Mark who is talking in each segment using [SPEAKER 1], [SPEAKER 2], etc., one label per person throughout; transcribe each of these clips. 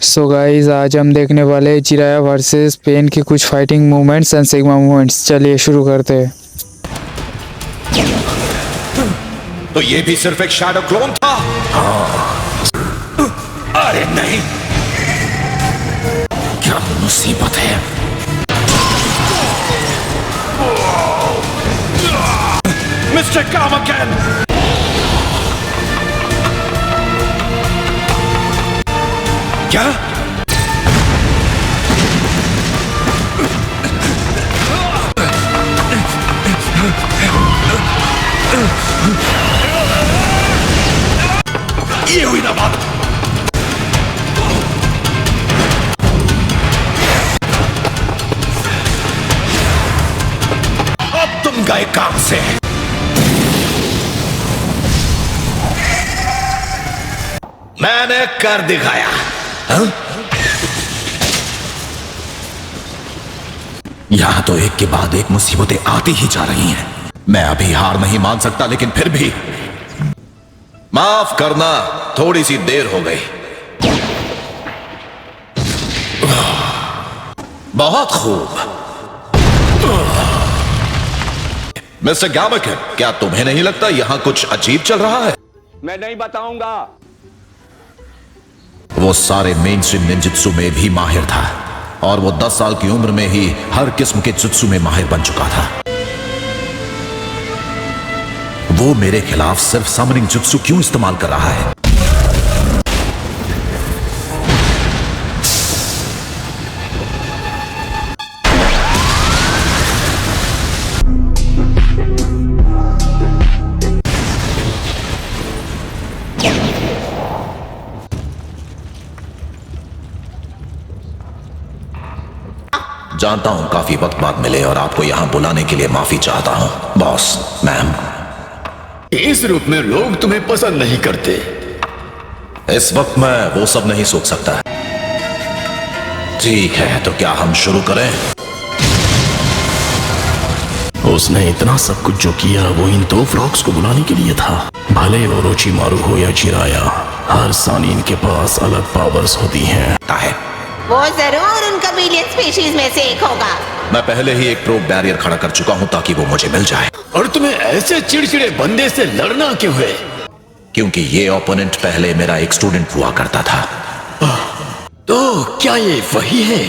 [SPEAKER 1] So guys आज हम देखने वाले हैं जिराया वर्सेस पेन की कुछ fighting movements and sigma movements. चलिए शुरू करते हैं।
[SPEAKER 2] तो ये भी सिर्फ एक शैडो क्लोन था। अरे नहीं, क्या मुसीबत है। मिस्टर कामाकेन, क्या ये हुई ना बात। अब तुम गए काम से। मैंने कर दिखाया। हाँ? यहां तो एक के बाद एक मुसीबतें आती ही जा रही हैं। मैं अभी हार नहीं मान सकता, लेकिन फिर भी माफ करना, थोड़ी सी देर हो गई। बहुत खूब। मिस्टर गामाकेन, क्या तुम्हें नहीं लगता यहां कुछ अजीब चल रहा है?
[SPEAKER 3] मैं नहीं बताऊंगा।
[SPEAKER 2] वो सारे मेन स्ट्रीम निंजुत्सु में भी माहिर था और वो 10 साल की उम्र में ही हर किस्म के जुत्सु में माहिर बन चुका था। वो मेरे खिलाफ सिर्फ समनिंग जुत्सु क्यों इस्तेमाल कर रहा है? जानता हूं काफी वक्त बाद मिले और आपको यहां बुलाने के लिए माफी चाहता हूं बॉस, मैम।
[SPEAKER 4] इस रूप में लोग तुम्हें पसंद नहीं करते।
[SPEAKER 2] इस वक्त मैं वो सब नहीं सोच सकता। ठीक है, तो क्या हम शुरू करें?
[SPEAKER 4] उसने इतना सब कुछ जो किया वो इन दो फ्रॉक्स को बुलाने के लिए था। भले वो रोचिमारू हो या जिराया, हर सानीन के पास अलग पावर्स होती हैं।
[SPEAKER 5] वो जरूर उन कबीलियन स्पीशीज में से एक होगा।
[SPEAKER 2] मैं पहले ही एक प्रो बैरियर खड़ा कर चुका हूं ताकि वो मुझे मिल जाए।
[SPEAKER 4] और तुम्हें ऐसे चिड़चिड़े बंदे से लड़ना क्यों है?
[SPEAKER 2] क्योंकि ये ओपोनेंट पहले मेरा एक स्टूडेंट हुआ करता था।
[SPEAKER 4] तो क्या ये वही है?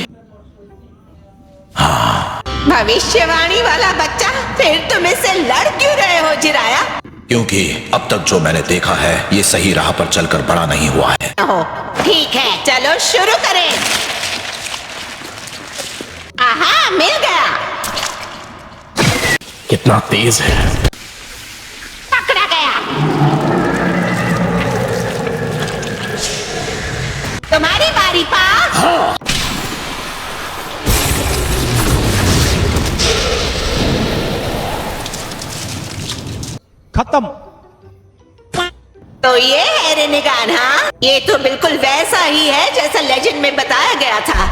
[SPEAKER 2] हाँ।
[SPEAKER 5] भविष्यवाणी वाला बच्चा, फिर तुम इससे लड़ क्यों रहे हो जिराया?
[SPEAKER 2] क्योंकि अब तक जो मैंने देखा है ये सही राह पर चलकर बड़ा नहीं हुआ है।
[SPEAKER 5] ठीक है, चलो शुरू करें। आहा, मिल गया।
[SPEAKER 4] कितना तेज है।
[SPEAKER 5] पकड़ा गया। तुम्हारी बारी पास।
[SPEAKER 4] हाँ।
[SPEAKER 3] खत्म।
[SPEAKER 5] तो ये है रेनेगान। हाँ, ये तो बिल्कुल वैसा ही है जैसा लेजेंड में बताया गया था।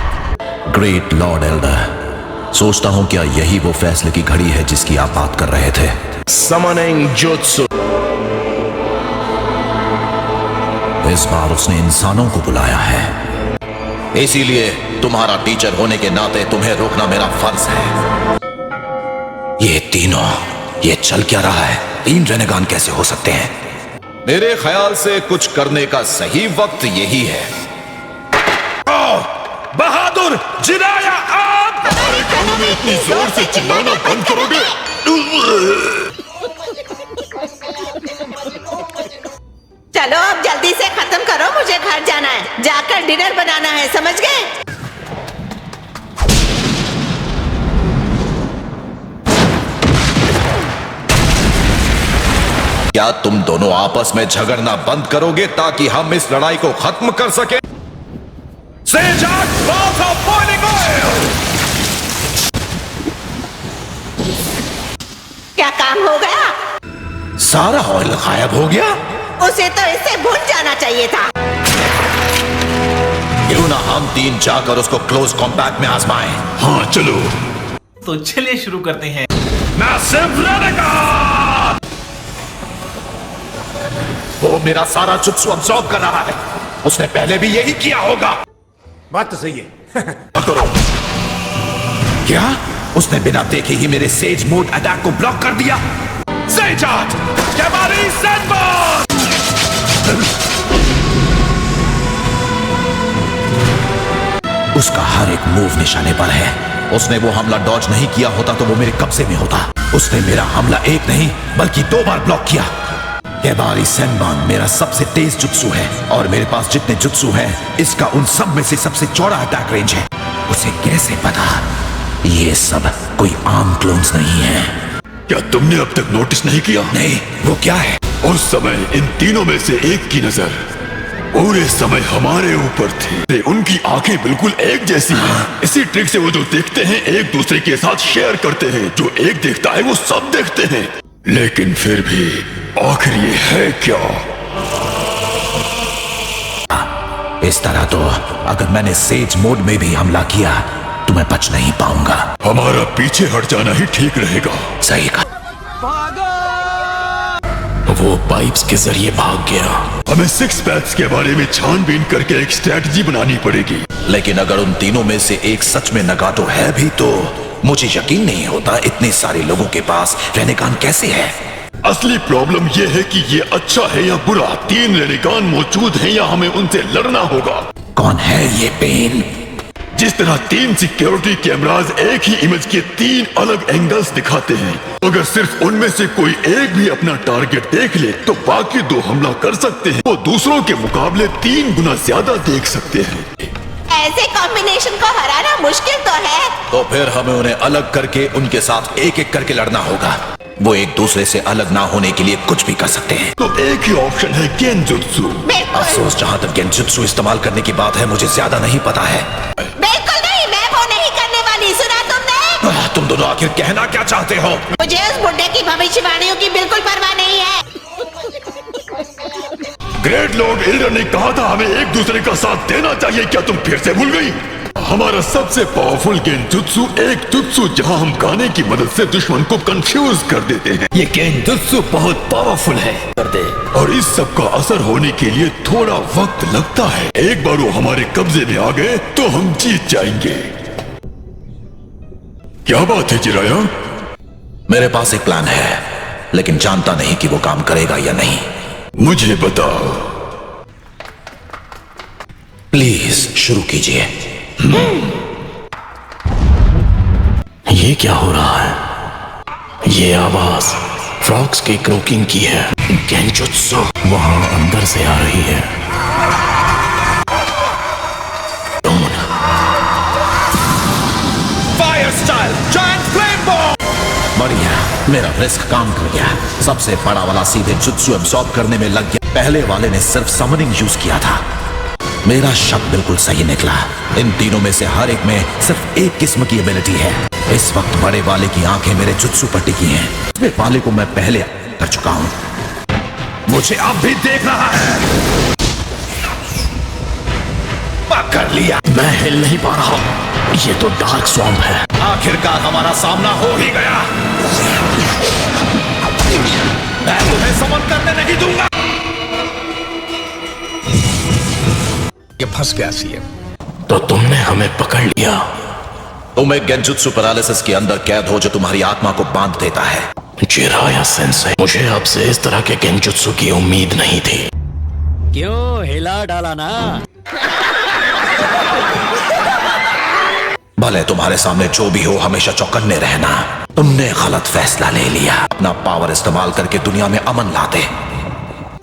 [SPEAKER 2] ग्रेट लॉर्ड एल्डर, सोचता हूं क्या यही वो फैसले की घड़ी है जिसकी आप बात कर रहे थे?
[SPEAKER 4] Summoning jutsu.
[SPEAKER 2] इस बार उसने इंसानों को बुलाया है, इसीलिए तुम्हारा टीचर होने के नाते तुम्हें रोकना मेरा फर्ज है। ये तीनों, ये चल क्या रहा है? 3 रेनेगान कैसे हो सकते हैं? मेरे ख्याल से कुछ करने का सही वक्त यही है। बहादुर जिराया, आप
[SPEAKER 4] में इतनी जोर से चिल्लाना बंद करोगे?
[SPEAKER 5] चलो अब जल्दी से खत्म करो, मुझे घर जाना है, जाकर डिनर बनाना है, समझ गए?
[SPEAKER 2] क्या तुम दोनों आपस में झगड़ना बंद करोगे ताकि हम इस लड़ाई को खत्म कर सकें?
[SPEAKER 5] क्या काम हो गया?
[SPEAKER 2] सारा ऑयल गायब हो गया।
[SPEAKER 5] उसे तो इससे भूल जाना चाहिए था।
[SPEAKER 2] क्यों ना हम 3 जाकर उसको क्लोज कॉम्पैक्ट में आजमाएं?
[SPEAKER 4] हाँ चलो।
[SPEAKER 6] तो चलिए शुरू करते हैं।
[SPEAKER 2] मैसिव रेनेगान! वो मेरा सारा जुत्सु अब्सॉर्ब कर रहा है। उसने पहले भी यही किया होगा।
[SPEAKER 3] बात तो सही है।
[SPEAKER 2] करो। क्या उसने बिना देखे ही मेरे सेज मोड अटैक को ब्लॉक कर दिया? सेजाट, कैमारी सैंडबॉल! उसका हर एक मूव निशाने पर है। उसने वो हमला डॉज नहीं किया होता तो वो मेरे कब्जे में होता। उसने मेरा हमला एक नहीं बल्कि 2 बार ब्लॉक किया। कैबारी सेनबान मेरा सबसे तेज जुत्सु है और मेरे पास जितने जुत्सु हैं इसका उन सब में से सबसे चौड़ा अटैक रेंज है। उसे कैसे पता? ये सब कोई आम क्लोन्स नहीं है।
[SPEAKER 7] क्या तुमने अब तक नोटिस नहीं किया?
[SPEAKER 2] नहीं, वो क्या है?
[SPEAKER 7] उस समय इन तीनों में से एक की नजर पूरे समय हमारे ऊपर थी। उनकी आंखें बिल्कुल एक जैसी हैं। इसी ट्रिक से वो जो देखते हैं एक दूसरे के साथ शेयर करते हैं। जो एक देखता है वो सब देखते हैं। लेकिन फिर भी आखिर ये है क्या?
[SPEAKER 2] इस तरह तो अगर मैंने सेज मोड में भी हमला किया तो मैं बच नहीं पाऊंगा।
[SPEAKER 7] हमारा पीछे हट जाना ही ठीक रहेगा।
[SPEAKER 2] सही कहा।
[SPEAKER 4] वो पाइप्स के जरिए भाग गया।
[SPEAKER 7] हमें 6 पैक्स के बारे में छानबीन करके एक स्ट्रैटेजी बनानी पड़ेगी।
[SPEAKER 2] लेकिन अगर उन तीनों में से एक सच में नगाटो है भी तो मुझे यकीन नहीं होता इतने सारे लोगों के पास रेनेगान कैसे है।
[SPEAKER 7] असली प्रॉब्लम यह है कि ये अच्छा है या बुरा। 3 रेनेगान मौजूद हैं या हमें उनसे लड़ना होगा।
[SPEAKER 2] कौन है ये पेन?
[SPEAKER 7] जिस तरह 3 सिक्योरिटी कैमरास एक ही इमेज के 3 अलग एंगल्स दिखाते हैं, अगर सिर्फ उनमें से कोई एक भी अपना टारगेट देख ले तो बाकी 2 हमला कर सकते हैं। वो दूसरों के मुकाबले 3 गुना ज्यादा देख सकते हैं।
[SPEAKER 5] ऐसे कॉम्बिनेशन को हराना मुश्किल तो है।
[SPEAKER 2] तो फिर हमें उन्हें अलग करके उनके साथ एक एक करके लड़ना होगा। वो एक दूसरे से अलग ना होने के लिए कुछ भी कर सकते हैं।
[SPEAKER 7] तो एक ही ऑप्शन है गेंजुत्सु।
[SPEAKER 2] अफसोस जहाँ तक गेंजुत्सु इस्तेमाल करने की बात है मुझे ज्यादा नहीं पता है।
[SPEAKER 5] बिल्कुल नहीं, मैं वो नहीं करने वाली। सुना तुमने?
[SPEAKER 2] तुम दोनों आखिर कहना क्या चाहते हो?
[SPEAKER 5] मुझे उस बुड्ढे की भविष्यवाणियों की बिल्कुल परवाह नहीं है।
[SPEAKER 7] ग्रेट लॉर्ड एल्डर ने कहा था हमें एक दूसरे का साथ देना चाहिए। क्या तुम फिर से भूल गई? हमारा सबसे पावरफुल गेंजुत्सु एक जुत्सु जहां हम गाने की मदद से दुश्मन को कंफ्यूज कर देते हैं।
[SPEAKER 3] ये गेंजुत्सु बहुत पावरफुल है।
[SPEAKER 7] और इस सब का असर होने के लिए थोड़ा वक्त लगता है। एक बार वो हमारे कब्जे में आ गए तो हम जीत जाएंगे। क्या बात है जिराया?
[SPEAKER 2] मेरे पास एक प्लान है लेकिन जानता नहीं कि वो काम करेगा या नहीं।
[SPEAKER 7] मुझे बताओ।
[SPEAKER 2] प्लीज शुरू कीजिए।
[SPEAKER 4] ये क्या हो रहा है? ये आवाज फ्रॉक्स के क्रोकिंग की है। गेंजुत्सु वहां अंदर से आ रही है।
[SPEAKER 2] Fire style giant flame bomb. बढ़िया, मेरा रिस्क काम कर गया। सबसे बड़ा वाला सीधे जुत्सु एब्सॉर्ब करने में लग गया। पहले वाले ने सिर्फ समनिंग यूज किया था। मेरा शक बिल्कुल सही निकला। इन तीनों में से हर एक में सिर्फ एक किस्म की एबिलिटी है। इस वक्त बड़े वाले की आंखें मेरे जुत्सु पर टिकी हैं। दूसरे वाले को मैं पहले कर चुका हूं। मुझे अब भी देख रहा है। पकड़ लिया।
[SPEAKER 4] मैं हिल नहीं पा रहा। ये तो डार्क स्वैम्प है।
[SPEAKER 2] आखिरकार हमारा सामना हो ही गया। मैं तुम्हें समन करने नहीं दूंगा।
[SPEAKER 3] ये फंस गया सीएम।
[SPEAKER 4] तो तुमने हमें पकड़ लिया।
[SPEAKER 2] तुम एक गेंजुत्सु पैरालिसिस के अंदर कैद हो जो तुम्हारी आत्मा को बांध देता है।
[SPEAKER 4] जिराया सेंसेई, मुझे आपसे इस तरह के गेंजुत्सु की उम्मीद नहीं थी।
[SPEAKER 8] क्यों हिला डाला ना?
[SPEAKER 2] भले तुम्हारे सामने जो भी हो हमेशा चौकन्ने रहना। तुमने गलत फैसला ले लिया। अपना पावर इस्तेमाल करके दुनिया में अमन लाते।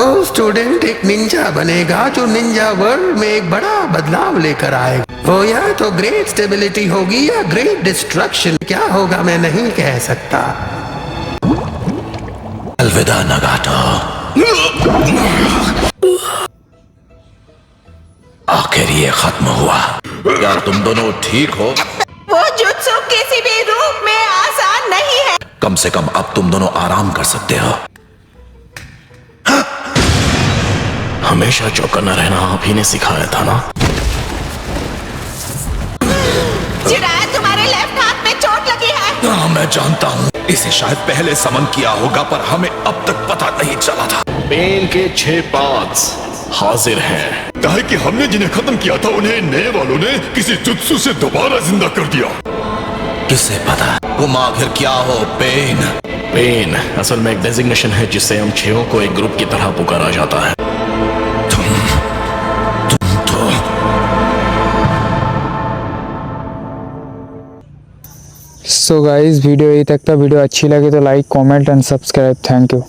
[SPEAKER 9] वो स्टूडेंट एक निंजा बनेगा जो निंजा वर्ल्ड में एक बड़ा बदलाव लेकर आएगा। वो या तो ग्रेट स्टेबिलिटी होगी या ग्रेट डिस्ट्रक्शन। क्या होगा मैं नहीं कह सकता।
[SPEAKER 2] अलविदा नगाटो। आखिर ये खत्म हुआ। क्या तुम दोनों ठीक हो?
[SPEAKER 5] वो जुत्सु किसी भी रूप में आसान नहीं है।
[SPEAKER 2] कम से कम अब तुम दोनों आराम कर सकते हो।
[SPEAKER 4] हमेशा चौकन्ना रहना आप ही ने सिखाया था ना।
[SPEAKER 5] जिराया, तुम्हारे लेफ्ट हाथ में चोट लगी है।
[SPEAKER 2] हाँ, मैं जानता हूँ। इसे शायद पहले समन किया होगा पर हमें अब तक पता नहीं चला था।
[SPEAKER 7] पेन के 6 पार्ट्स।
[SPEAKER 4] हाजिर हैं।
[SPEAKER 7] काहे कि हमने जिन्हें खत्म किया था उन्हें नए वालों ने किसी जुत्सु से दोबारा जिंदा कर दिया।
[SPEAKER 2] किसे पता तुम आखिर क्या हो पेन?
[SPEAKER 4] पेन असल में एक डेजिग्नेशन है जिससे हम छहों को एक ग्रुप की तरह पुकारा जाता है।
[SPEAKER 2] तुम तो
[SPEAKER 1] सो गाइस वीडियो यही तक था। वीडियो अच्छी लगे तो like comment and subscribe. Thank you.